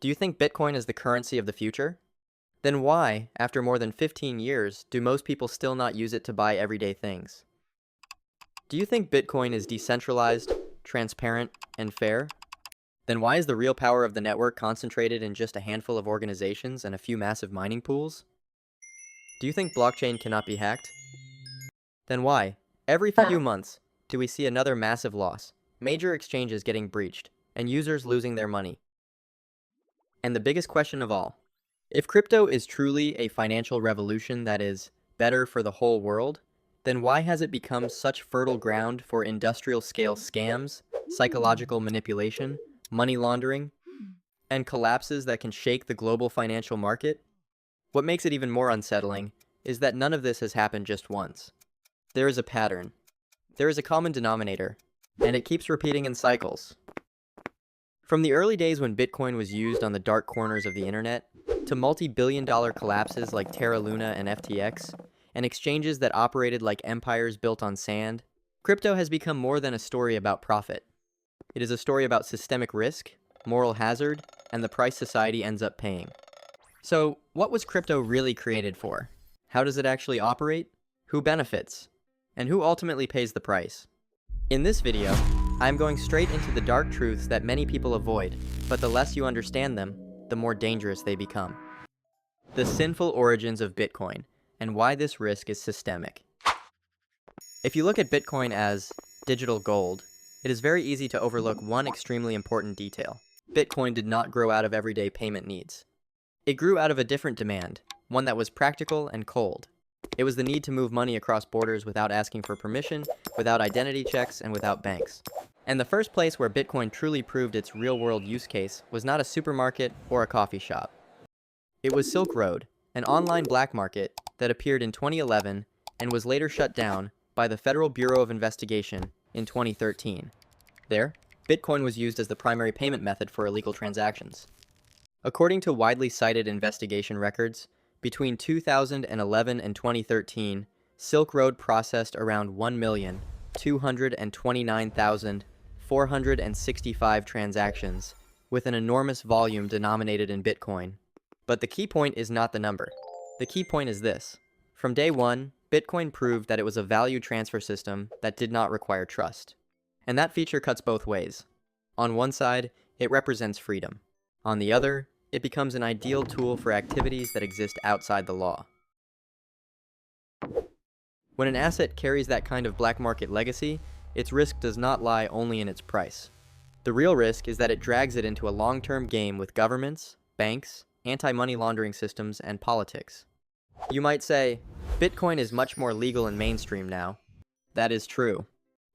Do you think Bitcoin is the currency of the future? Then why, after more than 15 years, do most people still not use it to buy everyday things? Do you think Bitcoin is decentralized, transparent, and fair? Then why is the real power of the network concentrated in just a handful of organizations and a few massive mining pools? Do you think blockchain cannot be hacked? Then why, every few months, do we see another massive loss, major exchanges getting breached, and users losing their money? And the biggest question of all, if crypto is truly a financial revolution that is better for the whole world, then why has it become such fertile ground for industrial-scale scams, psychological manipulation, money laundering, and collapses that can shake the global financial market? What makes it even more unsettling is that none of this has happened just once. There is a pattern. There is a common denominator, and it keeps repeating in cycles. From the early days when Bitcoin was used on the dark corners of the internet, to multi-billion-dollar collapses like Terra Luna and FTX, and exchanges that operated like empires built on sand, crypto has become more than a story about profit. It is a story about systemic risk, moral hazard, and the price society ends up paying. So, what was crypto really created for? How does it actually operate? Who benefits? And who ultimately pays the price? In this video, I'm going straight into the dark truths that many people avoid, but the less you understand them, the more dangerous they become. The sinful origins of Bitcoin, and why this risk is systemic. If you look at Bitcoin as digital gold, it is very easy to overlook one extremely important detail. Bitcoin did not grow out of everyday payment needs. It grew out of a different demand, one that was practical and cold. It was the need to move money across borders without asking for permission, without identity checks, and without banks. And the first place where Bitcoin truly proved its real-world use case was not a supermarket or a coffee shop. It was Silk Road, an online black market that appeared in 2011 and was later shut down by the Federal Bureau of Investigation in 2013. There, Bitcoin was used as the primary payment method for illegal transactions. According to widely cited investigation records, between 2011 and 2013, Silk Road processed around 1,229,465 transactions, with an enormous volume denominated in Bitcoin. But the key point is not the number. The key point is this. From day one, Bitcoin proved that it was a value transfer system that did not require trust. And that feature cuts both ways. On one side, it represents freedom. On the other, it becomes an ideal tool for activities that exist outside the law. When an asset carries that kind of black market legacy, its risk does not lie only in its price. The real risk is that it drags it into a long-term game with governments, banks, anti-money laundering systems, and politics. You might say, Bitcoin is much more legal and mainstream now. That is true.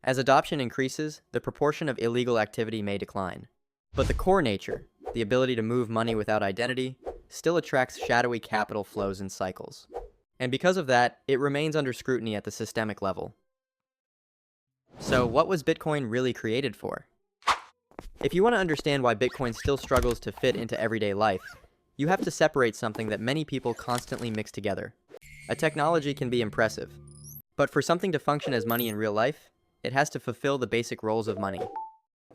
As adoption increases, the proportion of illegal activity may decline. But the core nature, the ability to move money without identity, still attracts shadowy capital flows and cycles. And because of that, it remains under scrutiny at the systemic level. So what was Bitcoin really created for? If you want to understand why Bitcoin still struggles to fit into everyday life, you have to separate something that many people constantly mix together. A technology can be impressive, but for something to function as money in real life, it has to fulfill the basic roles of money.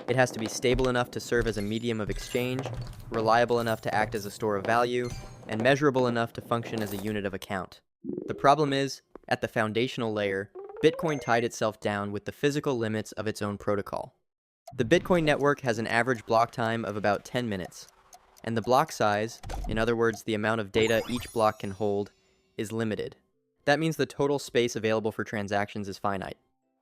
It has to be stable enough to serve as a medium of exchange, reliable enough to act as a store of value, and measurable enough to function as a unit of account. The problem is, at the foundational layer, Bitcoin tied itself down with the physical limits of its own protocol. The Bitcoin network has an average block time of about 10 minutes, and the block size, in other words the amount of data each block can hold, is limited. That means the total space available for transactions is finite.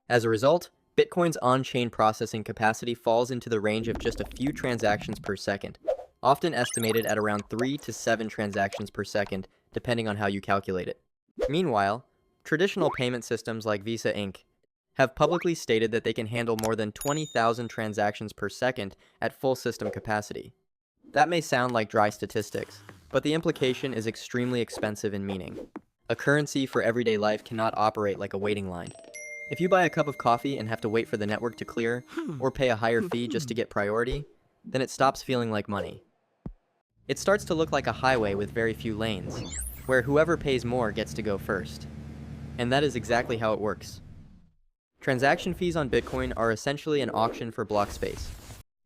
As a result, Bitcoin's on-chain processing capacity falls into the range of just a few transactions per second, often estimated at around 3 to 7 transactions per second, depending on how you calculate it. Meanwhile, traditional payment systems like Visa Inc. have publicly stated that they can handle more than 20,000 transactions per second at full system capacity. That may sound like dry statistics, but the implication is extremely expensive in meaning. A currency for everyday life cannot operate like a waiting line. If you buy a cup of coffee and have to wait for the network to clear, or pay a higher fee just to get priority, then it stops feeling like money. It starts to look like a highway with very few lanes, where whoever pays more gets to go first. And that is exactly how it works. Transaction fees on Bitcoin are essentially an auction for block space.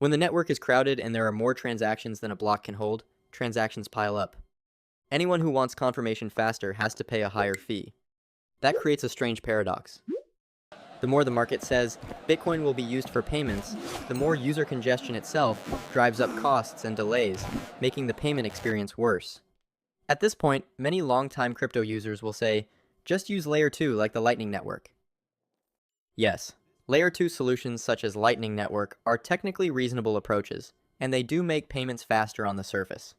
When the network is crowded and there are more transactions than a block can hold, transactions pile up. Anyone who wants confirmation faster has to pay a higher fee. That creates a strange paradox. The more the market says Bitcoin will be used for payments, the more user congestion itself drives up costs and delays, making the payment experience worse. At this point, many long-time crypto users will say, just use Layer 2 like the Lightning Network. Yes, Layer 2 solutions such as Lightning Network are technically reasonable approaches, and they do make payments faster on the surface.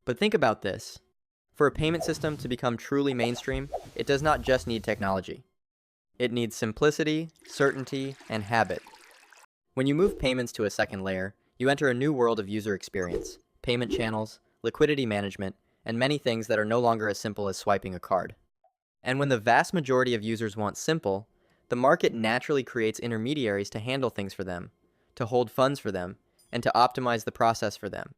But think about this. For a payment system to become truly mainstream, it does not just need technology. It needs simplicity, certainty, and habit. When you move payments to a second layer, you enter a new world of user experience, payment channels, liquidity management, and many things that are no longer as simple as swiping a card. And when the vast majority of users want simple, the market naturally creates intermediaries to handle things for them, to hold funds for them, and to optimize the process for them.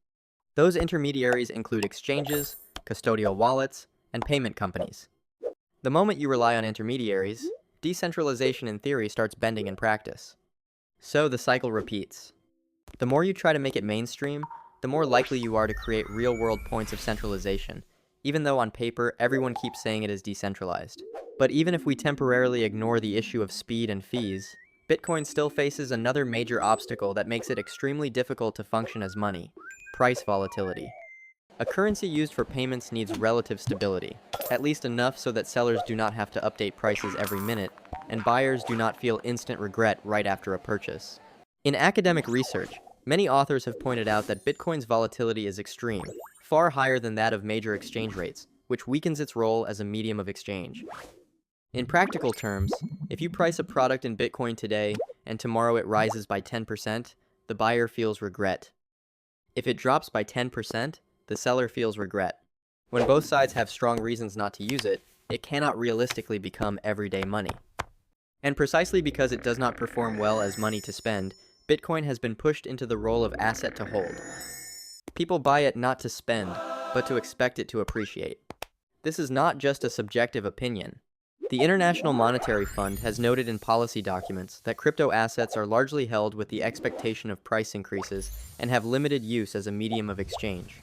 Those intermediaries include exchanges, custodial wallets, and payment companies. The moment you rely on intermediaries, decentralization in theory starts bending in practice. So the cycle repeats. The more you try to make it mainstream, the more likely you are to create real-world points of centralization, even though on paper everyone keeps saying it is decentralized. But even if we temporarily ignore the issue of speed and fees, Bitcoin still faces another major obstacle that makes it extremely difficult to function as money: price volatility. A currency used for payments needs relative stability, at least enough so that sellers do not have to update prices every minute, and buyers do not feel instant regret right after a purchase. In academic research, many authors have pointed out that Bitcoin's volatility is extreme, far higher than that of major exchange rates, which weakens its role as a medium of exchange. In practical terms, if you price a product in Bitcoin today and tomorrow it rises by 10%, the buyer feels regret. If it drops by 10%, the seller feels regret. When both sides have strong reasons not to use it, it cannot realistically become everyday money. And precisely because it does not perform well as money to spend, Bitcoin has been pushed into the role of asset to hold. People buy it not to spend, but to expect it to appreciate. This is not just a subjective opinion. The International Monetary Fund has noted in policy documents that crypto assets are largely held with the expectation of price increases and have limited use as a medium of exchange.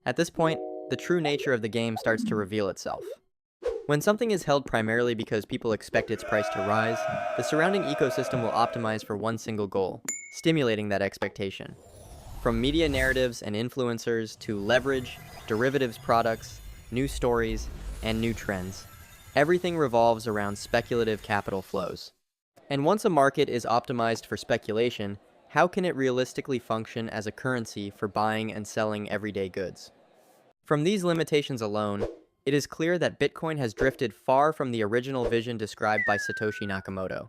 At this point, the true nature of the game starts to reveal itself. When something is held primarily because people expect its price to rise, the surrounding ecosystem will optimize for one single goal: stimulating that expectation. From media narratives and influencers to leverage, derivatives products, new stories, and new trends, everything revolves around speculative capital flows. And once a market is optimized for speculation, how can it realistically function as a currency for buying and selling everyday goods? From these limitations alone, it is clear that Bitcoin has drifted far from the original vision described by Satoshi Nakamoto.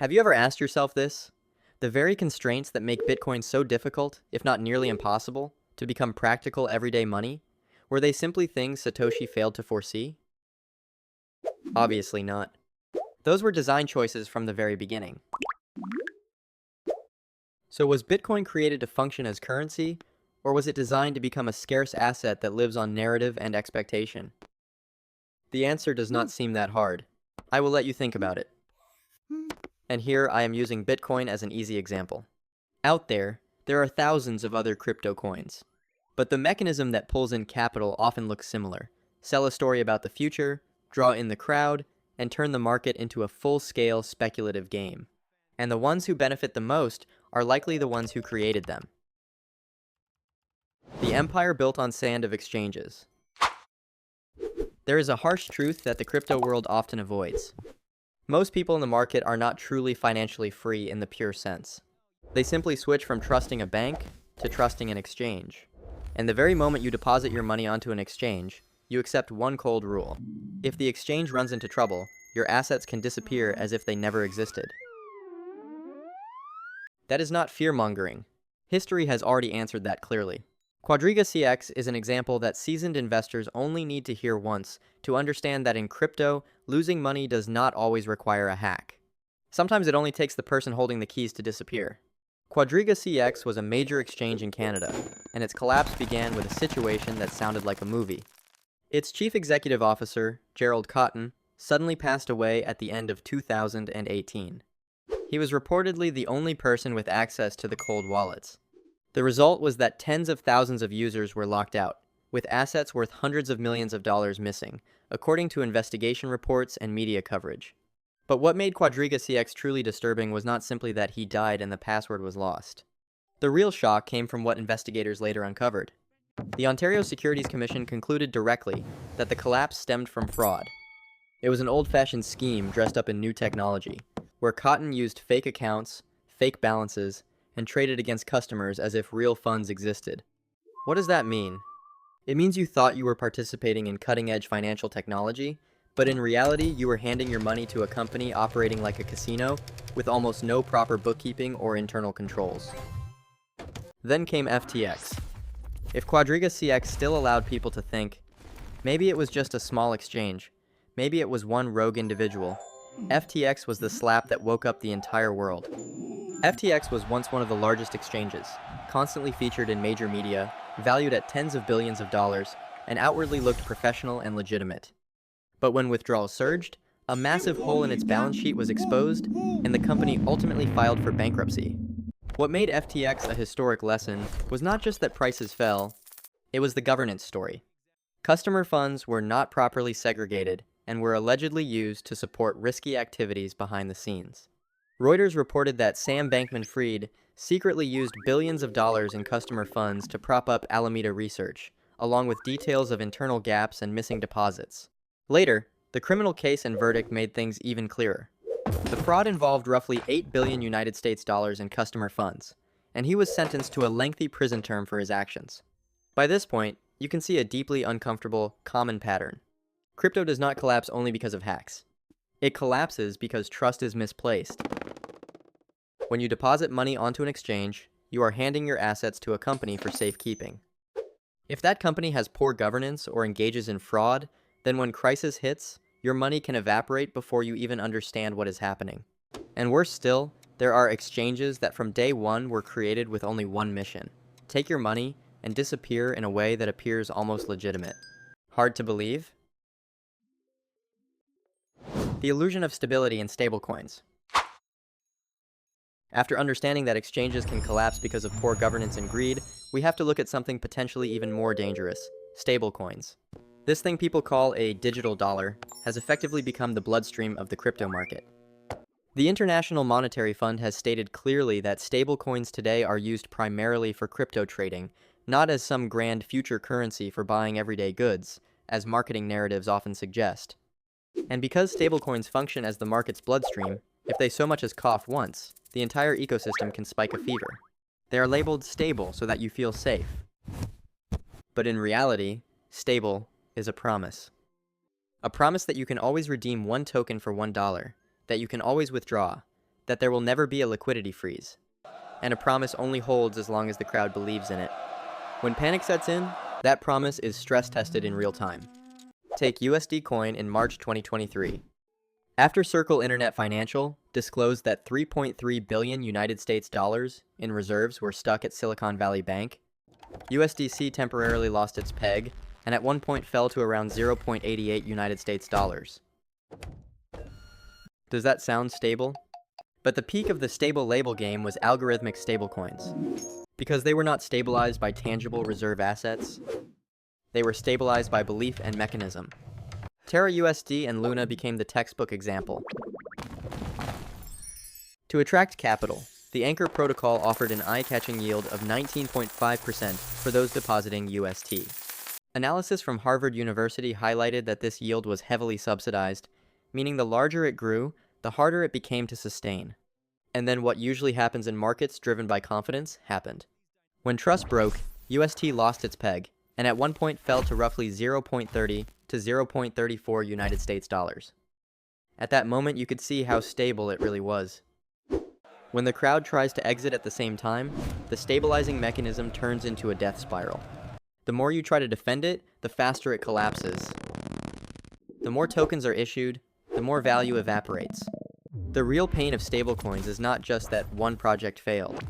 Have you ever asked yourself this? The very constraints that make Bitcoin so difficult, if not nearly impossible, to become practical everyday money, were they simply things Satoshi failed to foresee? Obviously not. Those were design choices from the very beginning. So was Bitcoin created to function as currency, or was it designed to become a scarce asset that lives on narrative and expectation? The answer does not seem that hard. I will let you think about it. And here I am using Bitcoin as an easy example. Out there are thousands of other crypto coins. But the mechanism that pulls in capital often looks similar: sell a story about the future, draw in the crowd, and turn the market into a full-scale speculative game. And the ones who benefit the most are likely the ones who created them. The empire built on sand of exchanges. There is a harsh truth that the crypto world often avoids. Most people in the market are not truly financially free in the pure sense. They simply switch from trusting a bank to trusting an exchange. And the very moment you deposit your money onto an exchange, you accept one cold rule: if the exchange runs into trouble, your assets can disappear as if they never existed. That is not fear-mongering. History has already answered that clearly. Quadriga CX is an example that seasoned investors only need to hear once to understand that in crypto, losing money does not always require a hack. Sometimes it only takes the person holding the keys to disappear. Quadriga CX was a major exchange in Canada, and its collapse began with a situation that sounded like a movie. Its chief executive officer, Gerald Cotton, suddenly passed away at the end of 2018. He was reportedly the only person with access to the cold wallets. The result was that tens of thousands of users were locked out, with assets worth hundreds of millions of dollars missing, according to investigation reports and media coverage. But what made Quadriga CX truly disturbing was not simply that he died and the password was lost. The real shock came from what investigators later uncovered. The Ontario Securities Commission concluded directly that the collapse stemmed from fraud. It was an old-fashioned scheme dressed up in new technology, where Cotton used fake accounts, fake balances, and traded against customers as if real funds existed. What does that mean? It means you thought you were participating in cutting-edge financial technology, but in reality you were handing your money to a company operating like a casino with almost no proper bookkeeping or internal controls. Then came FTX. If Quadriga CX still allowed people to think, maybe it was just a small exchange, maybe it was one rogue individual, FTX was the slap that woke up the entire world. FTX was once one of the largest exchanges, constantly featured in major media, valued at tens of billions of dollars, and outwardly looked professional and legitimate. But when withdrawals surged, a massive hole in its balance sheet was exposed, and the company ultimately filed for bankruptcy. What made FTX a historic lesson was not just that prices fell, it was the governance story. Customer funds were not properly segregated and were allegedly used to support risky activities behind the scenes. Reuters reported that Sam Bankman-Fried secretly used billions of dollars in customer funds to prop up Alameda Research, along with details of internal gaps and missing deposits. Later, the criminal case and verdict made things even clearer. The fraud involved roughly $8 billion United States dollars in customer funds, and he was sentenced to a lengthy prison term for his actions. By this point, you can see a deeply uncomfortable, common pattern. Crypto does not collapse only because of hacks. It collapses because trust is misplaced. When you deposit money onto an exchange, you are handing your assets to a company for safekeeping. If that company has poor governance or engages in fraud, then when crisis hits, your money can evaporate before you even understand what is happening. And worse still, there are exchanges that from day one were created with only one mission: take your money and disappear in a way that appears almost legitimate. Hard to believe? The illusion of stability in stablecoins. After understanding that exchanges can collapse because of poor governance and greed, we have to look at something potentially even more dangerous: stablecoins. This thing people call a digital dollar has effectively become the bloodstream of the crypto market. The International Monetary Fund has stated clearly that stablecoins today are used primarily for crypto trading, not as some grand future currency for buying everyday goods, as marketing narratives often suggest. And because stablecoins function as the market's bloodstream, if they so much as cough once, the entire ecosystem can spike a fever. They are labeled stable so that you feel safe. But in reality, stable is a promise. A promise that you can always redeem one token for $1, that you can always withdraw, that there will never be a liquidity freeze. And a promise only holds as long as the crowd believes in it. When panic sets in, that promise is stress tested in real time. Take USD Coin in March 2023. After Circle Internet Financial disclosed that 3.3 billion United States dollars in reserves were stuck at Silicon Valley Bank, USDC temporarily lost its peg and at one point fell to around 0.88 United States dollars. Does that sound stable? But the peak of the stable label game was algorithmic stablecoins. Because they were not stabilized by tangible reserve assets, they were stabilized by belief and mechanism. Terra USD and Luna became the textbook example. To attract capital, the Anchor protocol offered an eye-catching yield of 19.5% for those depositing UST. Analysis from Harvard University highlighted that this yield was heavily subsidized, meaning the larger it grew, the harder it became to sustain. And then what usually happens in markets driven by confidence happened. When trust broke, UST lost its peg, and at one point fell to roughly 0.30 to 0.34 United States dollars. At that moment, you could see how stable it really was. When the crowd tries to exit at the same time, the stabilizing mechanism turns into a death spiral. The more you try to defend it, the faster it collapses. The more tokens are issued, the more value evaporates. The real pain of stablecoins is not just that one project failed.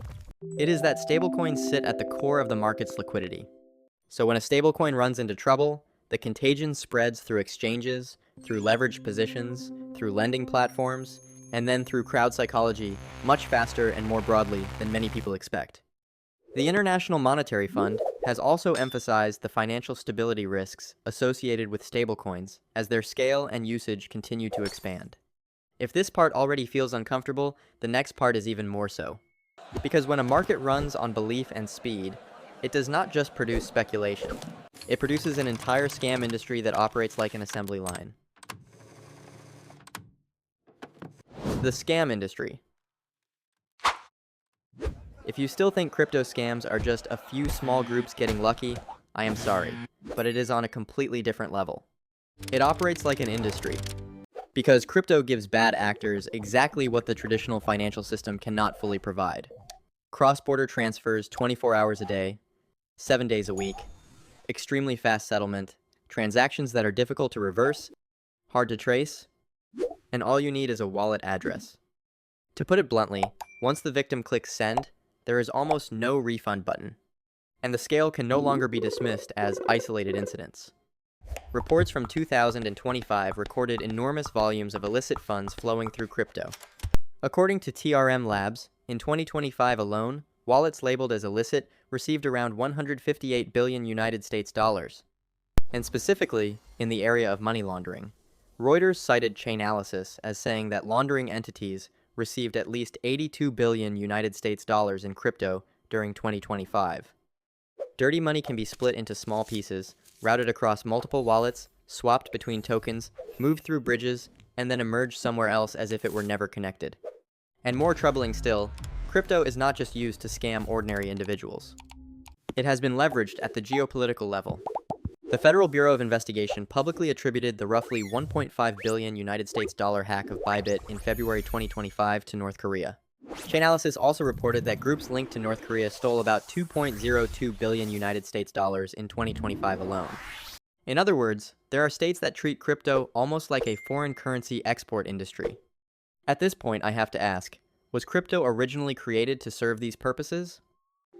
It is that stablecoins sit at the core of the market's liquidity. So when a stablecoin runs into trouble, the contagion spreads through exchanges, through leveraged positions, through lending platforms, and then through crowd psychology much faster and more broadly than many people expect. The International Monetary Fund has also emphasized the financial stability risks associated with stablecoins as their scale and usage continue to expand. If this part already feels uncomfortable, the next part is even more so. Because when a market runs on belief and speed, it does not just produce speculation. It produces an entire scam industry that operates like an assembly line. The scam industry. If you still think crypto scams are just a few small groups getting lucky, I am sorry, but it is on a completely different level. It operates like an industry, because crypto gives bad actors exactly what the traditional financial system cannot fully provide. Cross-border transfers 24 hours a day, 7 days a week, extremely fast settlement, transactions that are difficult to reverse, hard to trace, and all you need is a wallet address. To put it bluntly, once the victim clicks send, there is almost no refund button, and the scale can no longer be dismissed as isolated incidents. Reports from 2025 recorded enormous volumes of illicit funds flowing through crypto. According to TRM Labs, in 2025 alone, wallets labeled as illicit received around 158 billion United States dollars. And specifically, in the area of money laundering, Reuters cited Chainalysis as saying that laundering entities received at least 82 billion United States dollars in crypto during 2025. Dirty money can be split into small pieces, routed across multiple wallets, swapped between tokens, moved through bridges, and then emerged somewhere else as if it were never connected. And more troubling still, crypto is not just used to scam ordinary individuals. It has been leveraged at the geopolitical level. The Federal Bureau of Investigation publicly attributed the roughly 1.5 billion United States dollar hack of Bybit in February 2025 to North Korea. Chainalysis also reported that groups linked to North Korea stole about 2.02 billion United States dollars in 2025 alone. In other words, there are states that treat crypto almost like a foreign currency export industry. At this point, I have to ask, was crypto originally created to serve these purposes?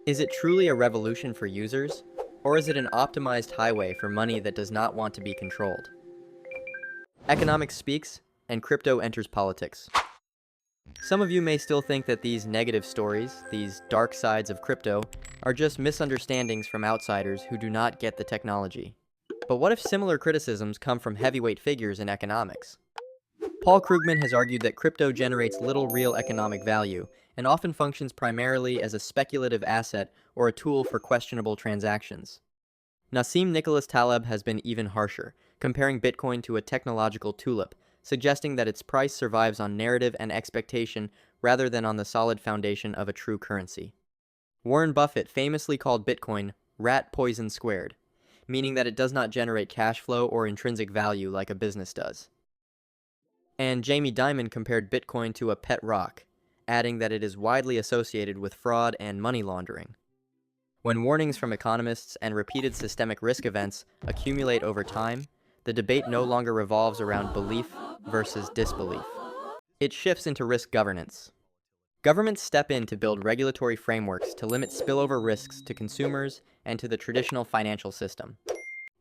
Is it truly a revolution for users? Or is it an optimized highway for money that does not want to be controlled? Economics speaks, and crypto enters politics. Some of you may still think that these negative stories, these dark sides of crypto, are just misunderstandings from outsiders who do not get the technology. But what if similar criticisms come from heavyweight figures in economics? Paul Krugman has argued that crypto generates little real economic value and often functions primarily as a speculative asset or a tool for questionable transactions. Nassim Nicholas Taleb has been even harsher, comparing Bitcoin to a technological tulip, suggesting that its price survives on narrative and expectation rather than on the solid foundation of a true currency. Warren Buffett famously called Bitcoin rat poison squared, meaning that it does not generate cash flow or intrinsic value like a business does. And Jamie Dimon compared Bitcoin to a pet rock, adding that it is widely associated with fraud and money laundering. When warnings from economists and repeated systemic risk events accumulate over time, the debate no longer revolves around belief versus disbelief. It shifts into risk governance. Governments step in to build regulatory frameworks to limit spillover risks to consumers and to the traditional financial system.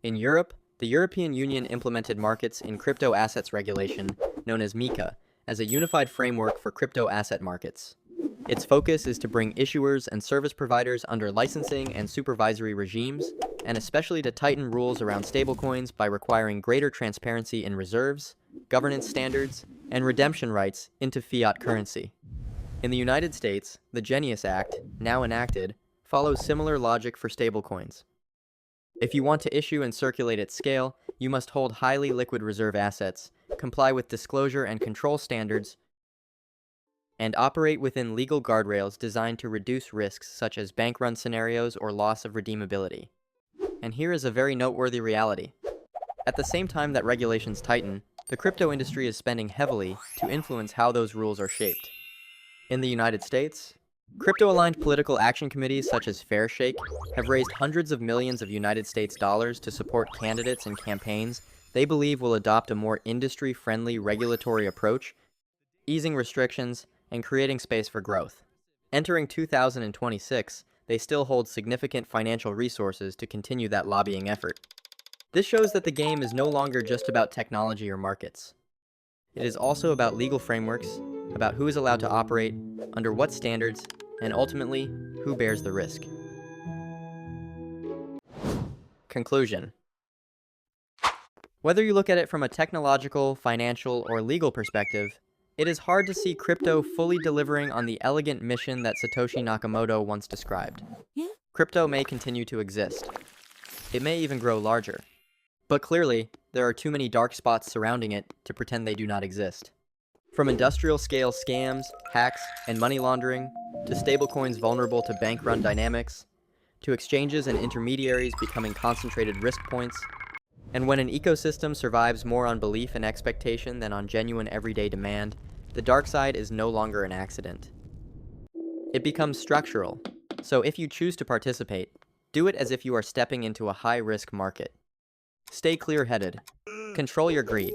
In Europe, the European Union implemented markets in crypto assets regulation, known as MiCA, as a unified framework for crypto asset markets. Its focus is to bring issuers and service providers under licensing and supervisory regimes, and especially to tighten rules around stablecoins by requiring greater transparency in reserves, governance standards, and redemption rights into fiat currency. In the United States, the Genius Act, now enacted, follows similar logic for stablecoins. If you want to issue and circulate at scale, you must hold highly liquid reserve assets, comply with disclosure and control standards, and operate within legal guardrails designed to reduce risks such as bank run scenarios or loss of redeemability. And here is a very noteworthy reality. At the same time that regulations tighten, the crypto industry is spending heavily to influence how those rules are shaped. In the United States, crypto-aligned political action committees such as Fairshake have raised hundreds of millions of United States dollars to support candidates and campaigns they believe will adopt a more industry-friendly regulatory approach, easing restrictions, and creating space for growth. Entering 2026, they still hold significant financial resources to continue that lobbying effort. This shows that the game is no longer just about technology or markets. It is also about legal frameworks, about who is allowed to operate, under what standards, and ultimately, who bears the risk. Conclusion. Whether you look at it from a technological, financial, or legal perspective, it is hard to see crypto fully delivering on the elegant mission that Satoshi Nakamoto once described. Crypto may continue to exist. It may even grow larger. But clearly, there are too many dark spots surrounding it to pretend they do not exist. From industrial-scale scams, hacks, and money laundering, to stablecoins vulnerable to bank-run dynamics, to exchanges and intermediaries becoming concentrated risk points, and when an ecosystem survives more on belief and expectation than on genuine everyday demand, the dark side is no longer an accident. It becomes structural, so if you choose to participate, do it as if you are stepping into a high-risk market. Stay clear-headed, control your greed,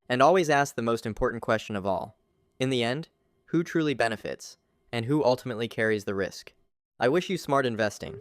and always ask the most important question of all. In the end, who truly benefits, and who ultimately carries the risk? I wish you smart investing.